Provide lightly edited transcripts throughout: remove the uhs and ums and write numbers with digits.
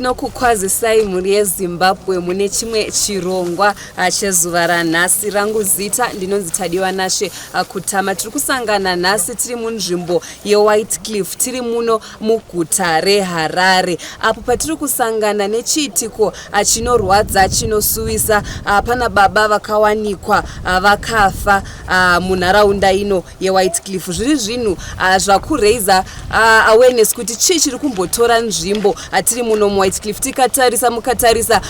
Tinokukwazisai muri yeZimbabwe mune chimwe chirongwa chezuva ranhasi. Rangu zita ndinonzi Tadiwa Nashe Kutama. Tiri kusangana nhasi tiri munzvimbo yeWhitecliffe, tiri muno muguta reHarare, apo patiri kusangana nechiitiko chinorwadza chinosuwisa. Pana baba vakawanikwa vakafa munharaunda ino yeWhitecliffe. Zviri zvinhu zvakureiza awareness kuti chii chiri kumbotora nzvimbo tiri muno muWhitecliffe. Tikatarisa mukatarisa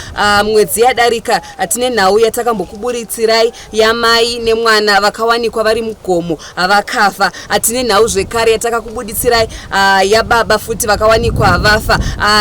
mwedzi yadarika tine nhau yatakambokuburitirai yamai nemwana vakawanikwa vari mugomo vakafa. Tine nhau zvekare yatakakubuditirai yababa futi vakawanikwa vafa.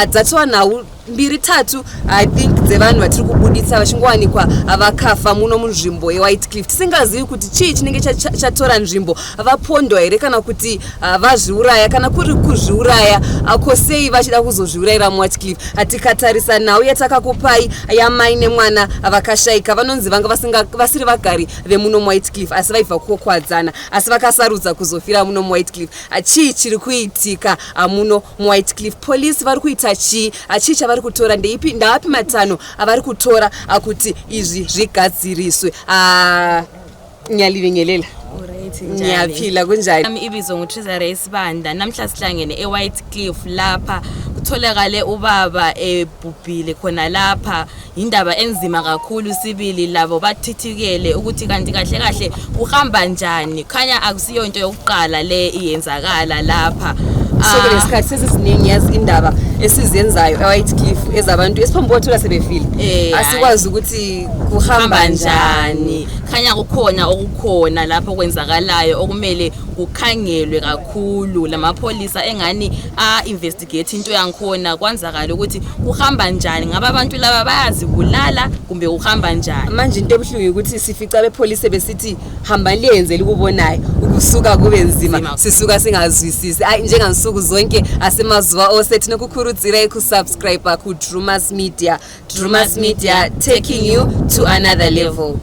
Dzatova nhau mbiri tatu I think dzevanhu vatiri kubuditsa vachingowanikwa vakafa muno munzvimbo yeWhitecliffe. Tisingazivi kuti chii chinenge chatora nzvimbo, vapondwa here kana kuti vazviuraya, kana kuri kuzviuraya kosei vachida kuzozviurayira muWhitecliffe. Tikatarisa nhau yatakakupai yamai nemwana vakashayika, vanonzi vanga vasiri vagari vemuno muWhitecliffe asi vaibva kukwadzana asi vakasarudza kuzofira muno muWhitecliffe. Chii chiri kuitika muno muWhitecliffe? Polisi vari kuita chii? Chii chavari kutora? Ndaapi matano avari kutora kuti izvi zvigadziriswe? Nyalivenyelela ngiyaphila kunjani? Ibizo nguTrizare Sibanda. Namhla sihlangene eWhitecliffe lapha kutholakale ubaba ebhubhile khona lapha. Indaba enzima kakhulu, sibili labo bathithikele ukuthi kanti kahle kahle uhamba njani. Khanya akusiyo into yokuqala le iyenzakala lapha. So lesikhathi sesiziningi yazi indaba esizenzayo eWhitecliffe ezabantu esiphambothola sebefile asikwazi ukuthi kuhamba njani. Khanya kukhona okukhona lapho kwenzakalayo okumele kukhangelwe kakhulu. Lamapolisa engani investigate into yankhona kwanzakala ukuthi kuhamba njani, ngaba abantu laba bayazibulala kumbe uhamba njani. Manje into ebuhlungu ukuthi sifica bepolisi besithi hamba liyenzele ukubonayo ukusuka kube nzima, sisuka singazwisisi. Njengansuku zonke asemazuva ose tinokukurudzirai kusubscribe ku Drewmas Media. Drewmas Media, taking you to another level.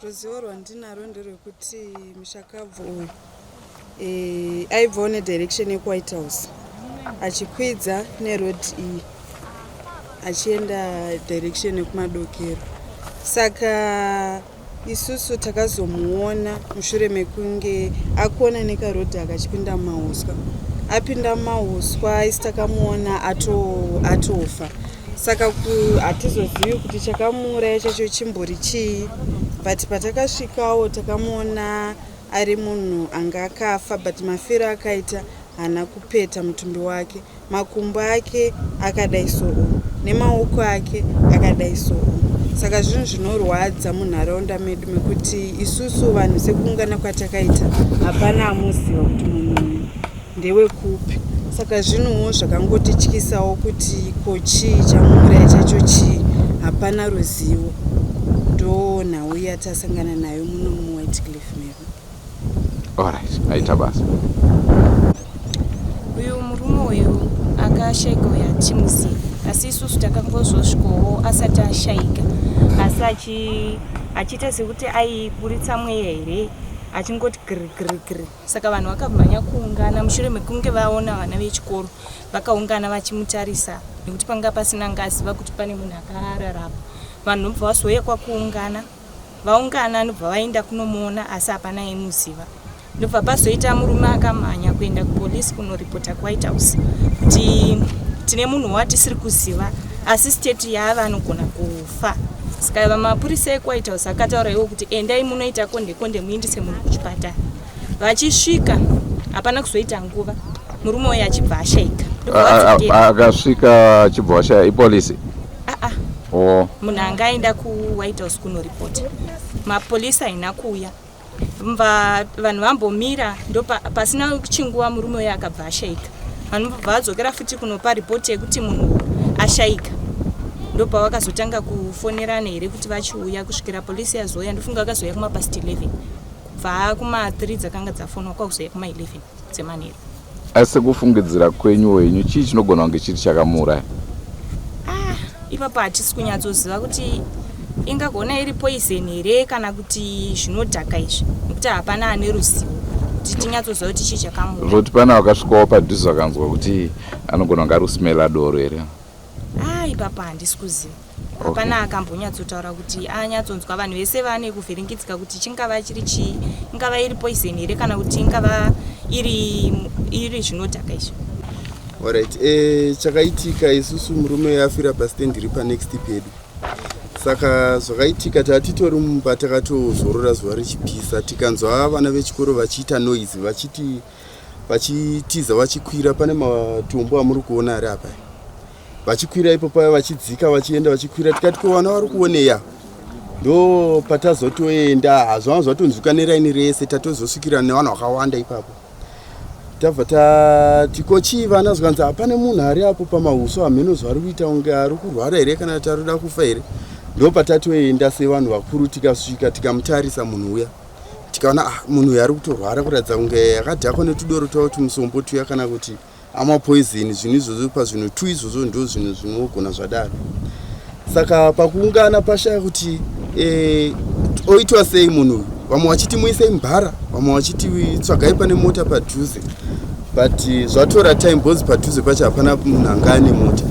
Ruzivo rwandinaro nderwekuti mushakabvu uyu aibvawo nedirection yekuWhite House achikwidza neroad iyi achienda direction yekumadokero. Saka isusu takazomuona mushure mekunge akuona nekarodhi akachipinda mumauswa. Apinda mumauswa isi takamuona atofa. Saka hatizozivi kuti chakamuuraya chacho chimbori chii, but patakasvikawo takamuona ari munhu anga akafa, but mafiro akaita haana kupeta mutumbi wake. Makumbo ake akadai sowo nemaoko ake akadai sowo. Saka zvinhu zvinorwadza munharaunda medu mekuti isusu vanhu sekuungana kwatakaita hapana amuziva kuti munhu ndewekupi. saka zvinhuwo zvakangotityisawo kuti kochi chamuuraya chacho chii, hapana ruzivo. Ndo nhau yatasangana nayo muno muWhitecliffe meru. Alright, aita basa. Uyu murume uyu akashayika timuzivi, asi isusu takangozosvikawo asati ashayika, asi achiita sekuti aiburitsa mweya here, achingoti giri. Saka vanhu vakamhanya kuungana mushure mekunge vaona vana vechikoro vakaungana vachimutarisa, nekuti panga pasina ngaziva kuti pane munhu akararapo. Vanhu nobva vazoya kwakuungana, vaungana nobva vaenda kunomuona asi hapana aimuziva. Ndobva pazoita murume akamhanya kuenda kupolisi kunoripota kuWhite House kuti tine munhu watisiri kuziva asi state yava anogona kufa. Saka mapurisa ekuWhite House akataura iwo kuti endai munoita konde muindise munhu kuchipatara. Vachisvika hapana kuzoita nguva murume uyu achibva ashayika. Akasvika achibva ashaya ipolisi? Munhu anga aenda kuWhite House kunoripota, mapolisa haina kuuya. Vanhu vambomira, ndo pasina chinguva murume uyu akabva ashayika. Vanhu vadzokera futi kunopa ripoti yekuti munhu ashayika. Ndo pavakazotanga kufonerana here kuti vachiuya kusvikira polisi yazoya. Ndofunga vakazoya kumapast 11 kubva kuma3 dzakanga dzafonwa kwakuzoya kuma11 dzemanheru. Asi kufungidzira kwenyu wenyu chii chinogona kunge chiri chakamuuraya? Ipapo hatisi kunyatsoziva kuti ingagona iri poison here kana kuti zvinodhaka izvi, nekuti hapana ane ruzivo kuti tinyatsoziva kuti chii chakamuuraya. Zvoti pana vakasvikawo padhuze vakanzwa kuti anogona kunge ari kusimela doro here? Ipapo handisi kuziva. Hapana akambonyatsotaura kuti anyatsonzwa. Vanhu vese vane kuvhiringidzika kuti chingava chiri chii, ingava iri poison here kana kuti ingava iri zvinodhaka izvi. Alright, chakaitika isusu murume yafira pastand iri panext pedu. Saka zvakaitika tatitori mumba takatozorora zuva richipisa, tikanzwa vana vechikoro vachiita noise, vachitiza vachikwira pane matombo amuri kuona ari apa. Vachikwira ipo paya vachidzika vachienda vachikwira, tikati ko vana vari kuoneya. Ndo patazotoenda hazvanga zvatonzwika neraini rese, tatozosvikira nevanhu vakawanda ipapo. Tabva tati kochi vana zvanzi hapane munhu ari apo pamahuso hamenozi vari kuita unge ari kurwara here kana kuti ari kuda kufa here. Ndo patatoenda sevanhu vakuru tikasvika tikamutarisa munhu uya, tikaona munhu uyu ari kutorwara kuratidza kunge akadhakwa netudoro twavo tumusombo tuya kana kuti amapoison. Zvinhu izvozvo pazvinhu tu izvozvo ndo zvinhu zvinogona zvadaro. Saka pakuungana pashaya kuti oitwa sei munhu uyu, vamwe vachiti muisei mubhara, vamwe vachiti tsvagai pane mota padhuze, but zvatora time bozi padhuze pacho hapana munhu anga ane mota.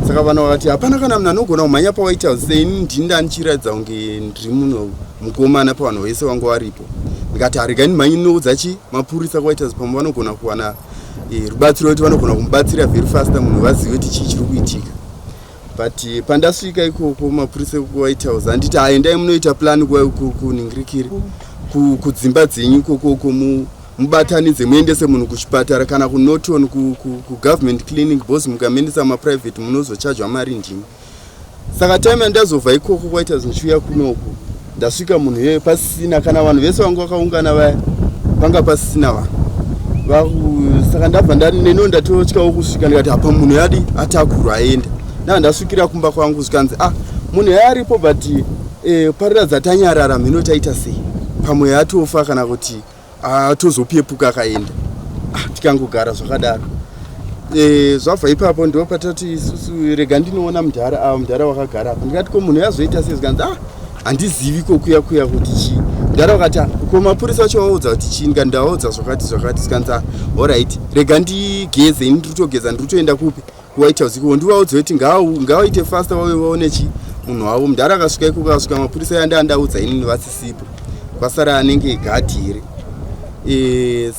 Saka vanhu vakati hapana kana munhu anogona kumhanya paWhite House sei ndini ndanichiratidza kunge ndiri munhu mukomana pavanhu vese vanga varipo. Ndikati haregai ndimhanye ndinoudza mapurisa kuWhite House pamwe vanogona kuwana rubatsiro kuti vanogona kumubatsira very fast munhu vazive kuti chii chiri kuitika. But pandasvika ikoko mapurisa kuWhite House handiti endai munoita plan kuningirikiri kudzimba dzenyu ikoko mubatanidze muendese munhu kuchipatara kana kunoton kugovernment clinic, bosi mukamuendesa maprivate munozochajwa mari ndimi. Saka time yandazobva ikoko kuWhite House ndichiuya kunoku ndasvika munhu yeye pasisina, kana vanhu vese vanga vakaungana vaya panga pasisina vanhu. Saka ndabva neno ndatotyawo kusvika ndikati apa munhu yadi atakurwa aenda. Ndasvikira kumba kwangu zvikanzi munhu yaripo but pariradza tanyarara mhino taita sei, pamwe yatofa kana kuti atozopepuka akaenda. Tikangogara zvakadaro. Zvabva ipapo ndo patati isusu rega ndinoona mudhara wakagara apo. Ndikati ko munhu yazoita sei, zvikanzi handizivi kokuya kuti chii. Mudhara wakati ko mapurisa vacho vaudza kuti chii, ngandaudza zvakati. Zvikanzi alright, rega ndigeze, ndirikutogeza ndirikutoenda kupi kuWhite House iko ndivaudze kuti ngavaite fasta vaone chii munhu wavo. Mudhara akasvika ikoko akasvika mapurisa yandaudza inini vasisipo, kwasara anenge gadhi here.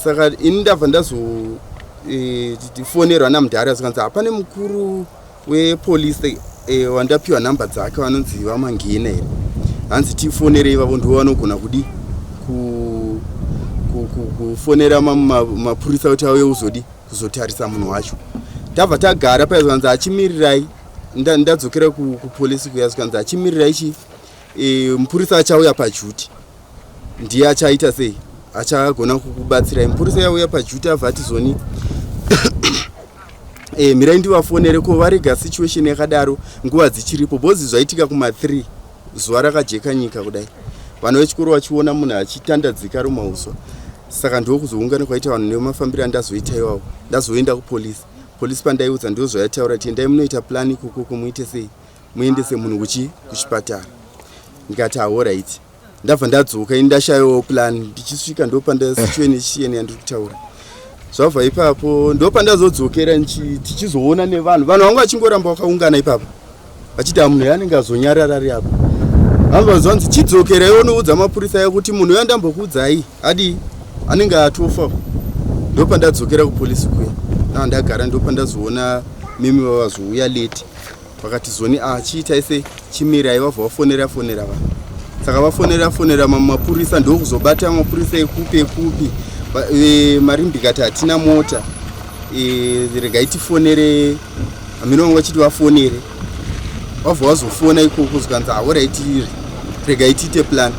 Saka ini ndabva ndazofonerwa namudhara zvikanzi hapane mukuru wepolisi wandapiwa nhamba dzake vanonzi vamangena here, hanzi tifonere ivavo ndo vanogona kudi kufonera mapurisa kuti auye kuzotarisa munhu wacho. Ndabva tagara paya zvikanzi achimirirai, ndadzokera kupolisi kuya zvikanzi achimirirai chi mupurisa achauya pajuti ndiye achaita sei, achagona kukubatsirai. Mupurisa yauya pajuti abva ati zoni mirai ndivafonere ko varega situation yakadaro nguva dzichiripo bhozi zvaitika kuma3 zuva rakajeka nyika kudai vanhu vechikoro vachiona munhu achitandadzika romauswa saka ndokuzoungana kwaita vanhu nemafambiro andazoita iwawo ndazoenda kupolisi polisi pandaiudza ndozvayataura kuti endai munoita plani ikoko muite sei muendese munhu kuchipatara ndikati alright ndabva ndadzoka indashayawo plan ndichisvika ndopandasituation yandiri kutaura zvabva ipapo ndopandazodzokera tichizoona nevanhu vanhu vanga vachingoramba vakaungana ipapo vachiti munhu yanenge azonyarara ari apo amba zvanzi chidzokera iwo noudza mapurisa yekuti munhu yandambokuudzai adi anenge atofa ndopandadzokera kupolisi kuya ndagara ndopandazoona mimi vavazouya late vakati zoni chiita ise chimirai vabva vafonera vanhu saka vafonera mapurisa ndokuzobata mapurisa ekupi marimbi kati hatina mota regai tifonere hamino vachiti vafonere vabva vazofona ikoko zvikanzi alright regai tiite plan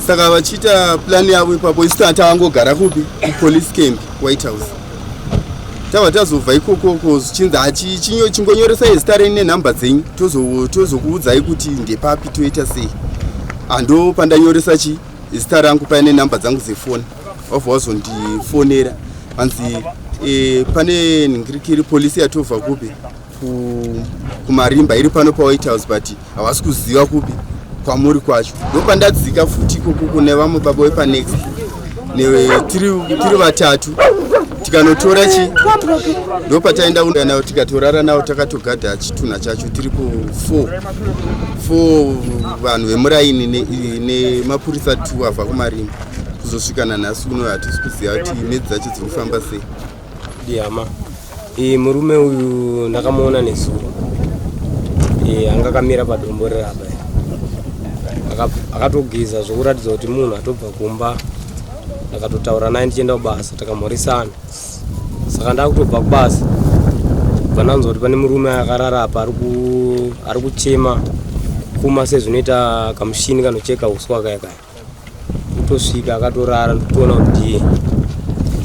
saka vachiita plan yavo ipapo isu tavangogara kupi kupolice camp White House tava tazobva ikokoko zvichinzi chingonyoresai zita renyu nenhamba dzenyu tozokuudzai kuti ndepapi toita sei ando pandanyoresa zita rangu paine nhamba dzangu dzefoni wabva wazondifonera vanzi pane nhingirikiri polisi yatobva kupi kumarimba iri pano paWhite House but havasi kuziva kupi kwamuri kwacho ndopandadzika futi ikokoko nevamwe baba wepanext tiri vatatu tikanotora ndopataenda nawo tikatorara nawo takatogadha chitunha chacho tiripo 4 vanhu vemuraini nemapurisa 2 abva kumarimba kuzosvikana nhasi uno hatisi kuziva kuti mhedzi dzacho dzinofamba sei dihama murume uyu ndakamuona nezuro anga akamira padombo reraba akatogeza zvokuratidza kuti munhu atobva kumba ndakatotaura naye ndichienda kubasa takamhoresana saka ndakutobva kubasa vananzwa kuti pane murume akarara apa ari kuchema kuma sezvinoita kamushini kanocheka uswa kaya kutosvika akatorara ndotoona kuti ndiye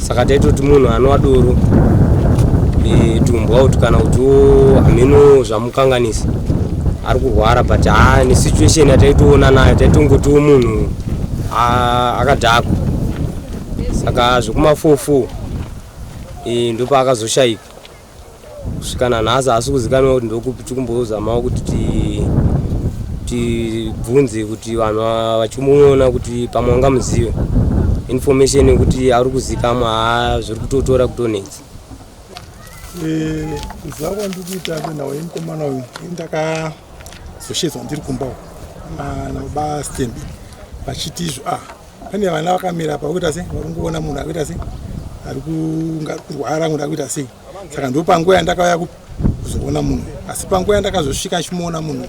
saka taitoti munhu anova doro tumbwa kuti kana kuti hameno zvamukanganisa ari kurwara but nesituation yataitoona nayo taitongotiwo munhu akadhakwa saka zvekuma44 ndopa akazoshayika kusvikana nhasi asi kuzikanwa kuti ndokupi tikumbozamawo kuti tibvunze kuti vanhu vachimuona kuti pamwe vangamuzive information yekuti ari kuzikamwa zviri kutotora kutonetsa kuziva kwandiri kuita nawo yemukomana uyu ndakazoshedzwa ndiri kumbawo nabastembi vachiti izvo pane vana vakamira pakuita sei vari kungoona munhu akuita sei ari kurwara munhu akuita sei saka ndopanguva yandakauya kuzoona munhu asi panguva yandakazosvika achimuona munhu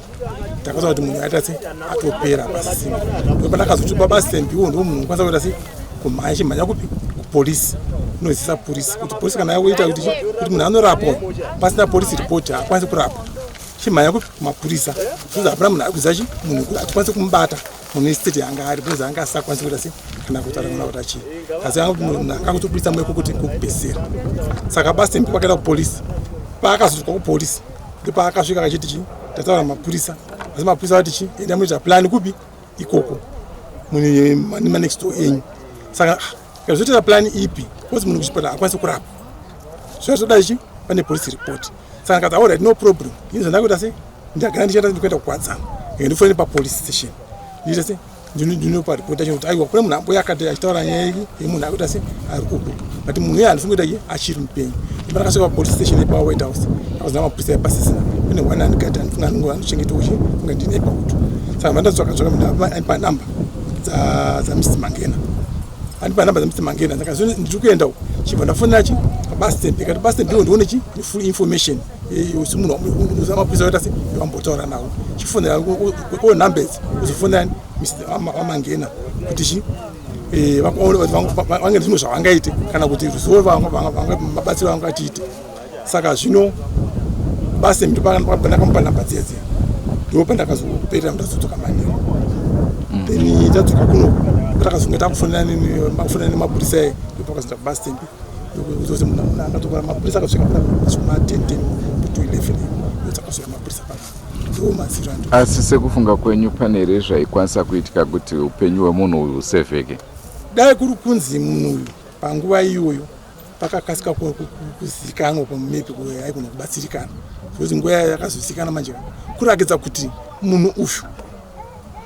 ndakaziva kuti munhu aita sei atopera pasisima ndopandakazoti babastembiwo ndo munhu unokwanisa kuita sei kumhanya chimhanya kupi kupolisi unozisa polisi kuti polisi kana yakuita kuti munhu anorapwa pasina polisi ripoti haakwanisi kurapwa chimhanya kupi kumapurisa zvinzi hapana munhu ari kuziva munhu kuti hatikwanisi kumubata munhu estate yanga ari bhozi anga asakwanisi kuita sei kana kutaramana kuti achii asi munhu akangotopurisa mweko kuti kubhesera saka bastembi kwakaenda kupolisi paakazosvika kupolisi ndopaakasvika akachiti ndataura mapurisa asi mapurisa vati enda munoita plani kupi ikoko next door enyu saka kazotoita plani ipi kozi munhu kuchipatara haakwanisi kurapa zvazvoda pane police report saka ndikati alright no problem ini zvandakuita sei ndagara ndichienda ndikuenda kukwadzana ndifonere papolice station ndiita sei ndinopa ripoti yacho kuti aiwa kune munhu amboya akati achitaura nyaya yemunhu akuita sei ari kudo but munhu iye handifunga kuti achiri mupenyu ndipandakasvika papolice station yepaWhite House ndakazona mapurisa epasisina kune one andikati andifunga anochengeta uchi funga ndine pauto saka mandadzvaka munhu aipa namba dzamr Mangena andipa namba dzamr Mangena ndakazoti ndiri kuenda uko chibva ndafonera bastembi kati bastembi ndiwo ndione full information yosi munhu uzamapurisa waita sei wambotaura nawo chifonera numbers uzofonera Mangena kuti vange zvimwe zvavangaite kana kuti ruzivo mabatsiro vangatiite saka zvino bastembi ndopandakamupa namba dzedze ndopandakazoperera ndazodzoka Manheru then tadzoka kuno takazonge takufonera nemapurisa ndopakazoita bastembi uzozi munhu angatokora mapurisa akasvika zvima 10 to 11 yotsakasvika mapurisa ndo maziro ando. Asi sekufunga kwenyu pane here zvaikwanisa kuitika kuti upenyu hwemunhu uyu husevheke? Dai kuri kunzi munhu uyu panguva iyoyo pakakasika kuzikanwa pamumepi aikona kubatsirikana kuti nguva yakazozikanwa manje kurakidza kuti munhu uyu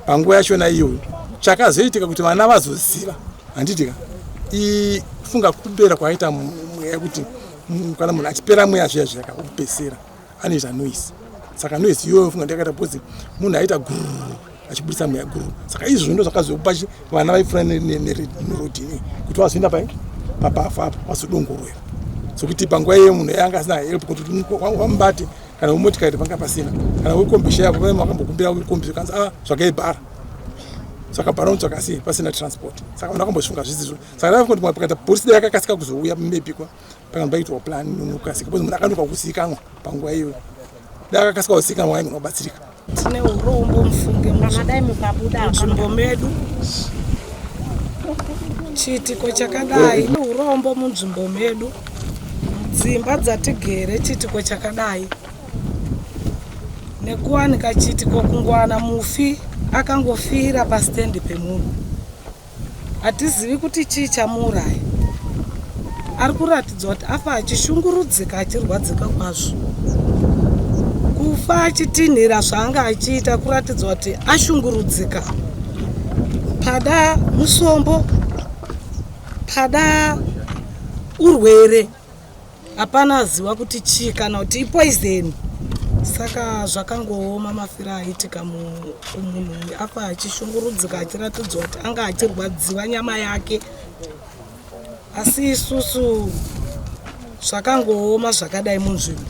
panguva yachona iyoyo chakazoitika kuti vana vazoziva handitika ifunga kupera kwaita mweya kuti kana munhu achipera mweya zviya zviyaka kupesera anoita noise. Saka noise iyoyo funga ndakaita bhozi munhu aita guru achibudisa mweya guru. Saka izvo ndo zvakazopa vana vaifura nerodhini kuti vazoenda papafu apo vasodongorera sokuti panguva iyo munhu yanga asina help kuti wambate kana umotikari panga pasina kana wekombisha yako pane makambokumbira wekombisha kanzi zvakaibhara zvakabhara unotsvakasi pasina transport. Saka munhu akambosunga zvisizvo. Saka ndakafunga kuti pakati polisi yakakasika kuzouya mumepi pakanga paitwa plan nokasika kuti munhu akandoka kuzikanwa panguva iyo akakasika kuzikanwa aigona kubatsirika. Tine urombo mufunge munzvimbo medu chitiko chakadai urombo munzvimbo medu dzimba dzatigere chitiko chakadai nekuwanika chitiko kungwana mufi akangofira pasitendi pemunhu hatizivi kuti chii chamuuraya. Ari kuratidzwa kuti afa achishungurudzika achirwadzika kwazvo kufa achitinhira zvaanga achiita kuratidzwa kuti ashungurudzika pada musombo pada urwere hapana ziva kuti chii kana kuti ipoizeni. Saka zvakangooma mafira aitika munhu afa achishungurudzika achiratidzwa kuti anga achirwadziwa nyama yake. Asi isusu zvakangooma zvakadai munzvimbo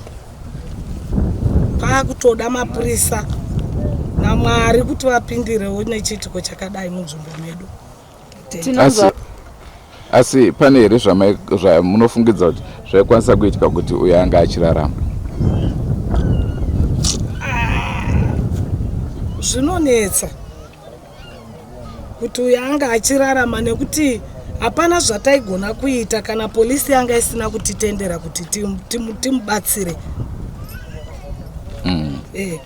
paakutoda mapurisa naMwari kuti vapindirewo nechitiko chakadai munzvimbo medu. Asi pane here zvamunofungidza kuti zvaikwanisa kuitika kuti uyo anga achirarama? Zvinonetsa kuti uyo anga achirarama nekuti hapana zvataigona kuita kana polisi yanga isina kutitendera kuti timubatsire.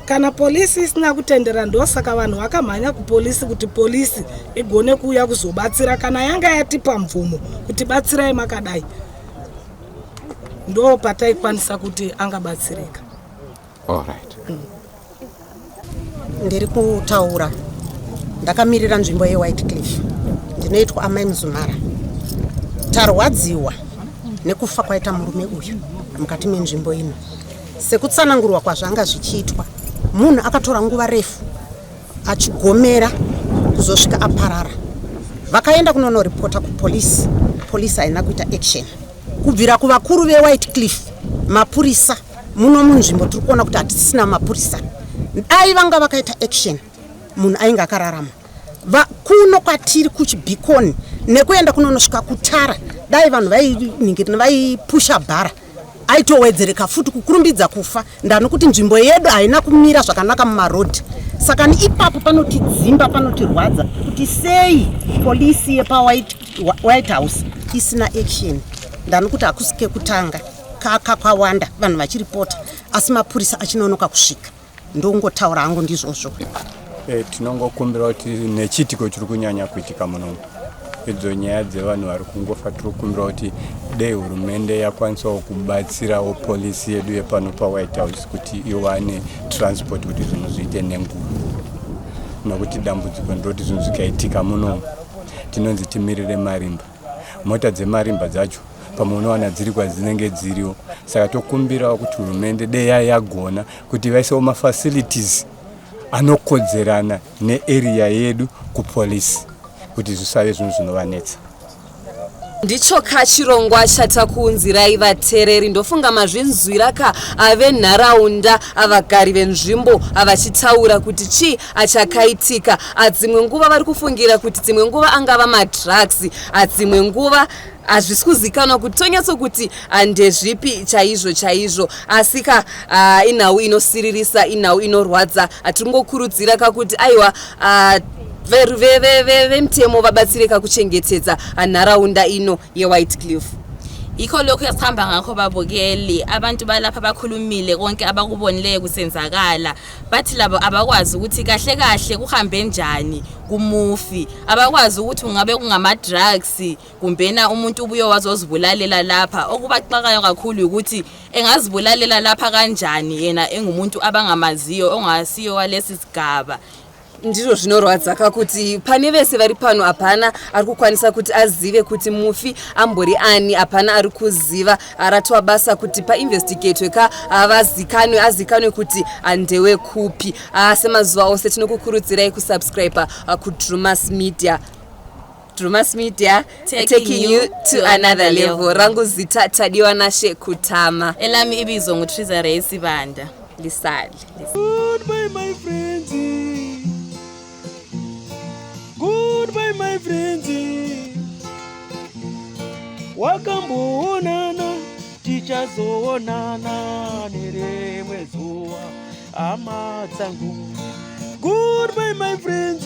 Kana polisi isina kutendera ndosaka vanhu vakamhanya kupolisi kuti polisi igone kuuya kuzobatsira kana yanga yatipa mvumo kuti batsirai makadai ndo pataikwanisa kuti angabatsirika. Alright. Ndiri kutaura ndakamirira nzvimbo yeWhitecliffe ndinoitwa amai Mzumara. Tarwadziwa nekufa kwaita murume uyu mukati menzvimbo ino. Sekutsanangurwa kwazvanga zvichiitwa munhu akatora nguva refu achigomera kuzosvika aparara. Vakaenda kunonoripota kupolisi, polisi haina kuita action. Kubvira kuvakuru veWhitecliffe mapurisa muno munzvimbo tiri kuona kuti hatisina mapurisa. Dai vanga vakaita action munhu ainge akararama. Kuno kwatiri kuchibhikoni nekuenda kunonosvika kutara dai vanhu vaipusha bhara aitowedzereka futi kukurumbidza kufa. Ndanokuti nzvimbo yedu haina kumira zvakanaka mumarodhi. Saka ipapo panotidzimba panotirwadza kuti sei polisi yepaWhite House isina action. Ndanokuti hakusike kutanga kakawanda vanhu vachiripota asi mapurisa achinonoka kusvika. Ndongotaura hangu ndizvozvo. Tinongokumbira kuti nechitiko chiri kunyanya kuitika muno idzo nyaya dzevanhu vari kungofa. Tiri kukumbira kuti dei hurumende yakwanisawo kubatsirawo polisi yedu yepano paWhite House kuti iwane transport kuti zvinhu zviite nenguva nokuti dambudziko ndoti zvinhu zvikaitika muno tinonzi timirire marimba. Mota dzemarimba dzacho pamwe unowana dziri kwadzinenge dziriwo. Saka tokumbirawo kuti hurumende dei yagona kuti vaisewo mafacilities anokodzerana nearea yedu kupolisi kuti zvisave zvinhu zvinovanetsa. Ndicho kachirongwa chatakuunzirai vateereri. Ndofunga mazvinzwira venharaunda vagari venzvimbo vachitaura kuti chii achakaitika. Dzimwe nguva vari kufungira kuti dzimwe nguva angava madrugs, dzimwe nguva hazvisi kuzikanwa kuti tonyatsokuti ndezvipi chaizvo. Asi inhau inosiririsa, inhau inorwadza. Tiringokurudzira kuti aiwa vemutemo vabatsireka kuchengetedza nharaunda ino yeWhitecliffe. yikho lokho esihamba ngakho babukeli abantu balapha bakhulumile konke abakubonileyo kusenzakala bathi labo abakwazi ukuthi kahle kahle kuhambe njani kumufi abakwazi ukuthi ungabe kungama drugs kumbena umuntu ubuye wazozibulalela lapha okubaxakayo kakhulu ukuthi engazibulalela lapha kanjani yena engumuntu abangamaziyo ongasiyo walesi sigaba. Ndizvo zvinorwadza kuti pane vese vari pano hapana ari kukwanisa kuti azive kuti mufi ambori ani, hapana ari kuziva aratwa basa kuti painvestigatwe ka azikanwe kuti ndewe kupi. Semazuva ose tinokukurudzirai kusubscribe kuDrewmas Media. Drewmas Media, taking you to another level. Rangu zita tadiwa nashe kutama. Elami ibizo nguTrizare Sibanda. Lisali. Goodbye my friends. Goodbye my friends. Wakamboonana tichazoonana nerimwe zuva hama dzangu. Goodbye my friends.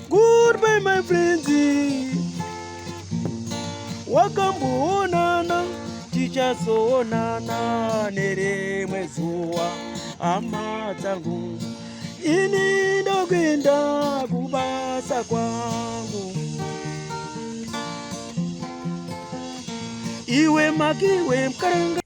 Goodbye my friends. Wakamboonana tichazoonana nerimwe zuva hama dzangu. Ini ndokwenda kubasa kwangu. Iwe makiwe mkaranga.